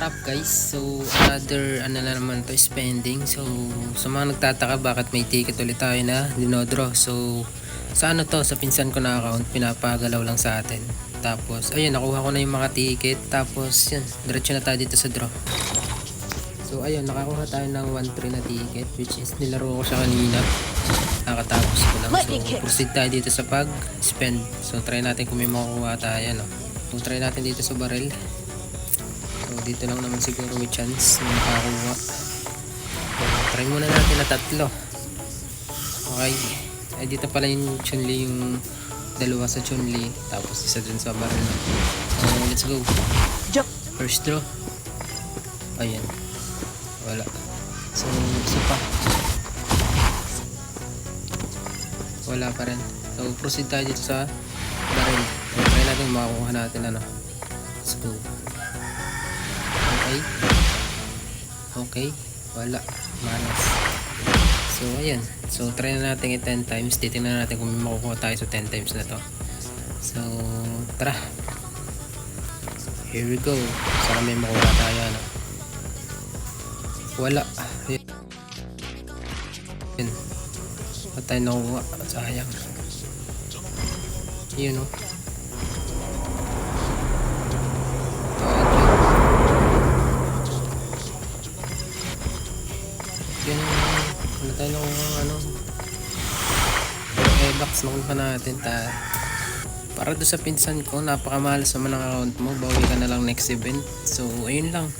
Up guys, so another ano na naman to, spending. So sa mga nagtataka bakit may ticket ulit tayo na dinodraw, so sa ano to, sa pinsan ko na account, pinapagalaw lang sa atin. Tapos ayun, nakuha ko na yung mga ticket. Tapos yun, diretso na tayo dito sa draw. So ayun, nakakuha tayo ng 1-3 na ticket, which is nilaro ko siya kanina, nakatapos ko lang. So proceed tayo dito sa pag spend. So try natin kung may makukuha tayo, no? So try natin dito sa barrel. So dito lang naman siguro may chance na makakuha. So, try muna natin na tatlo. Okay, ay dito pala yung Chun-Li, yung dalawa sa Chun-Li, tapos isa dun sa barrel. So let's go. First draw. Ayan, wala. So isa pa, wala pa rin. So proceed tayo dito sa barrel. So, try natin makakuha natin ano. Let's go. Okay, okay, wala, malas. So ayan, so try na natin 10 times. Titingnan natin kung may makukuha tayo sa 10 times na to. So tara, here we go. Sana may makukuha tayo, ano. Wala. Yun, wala tayo nakukuha, sayang. Yun, oh. Yun, wala tayo nakukuha, ano. Box nakuha natin para doon sa pinsan ko, napakamahal sa manang account mo, bawi ka na lang next event. So ayun lang.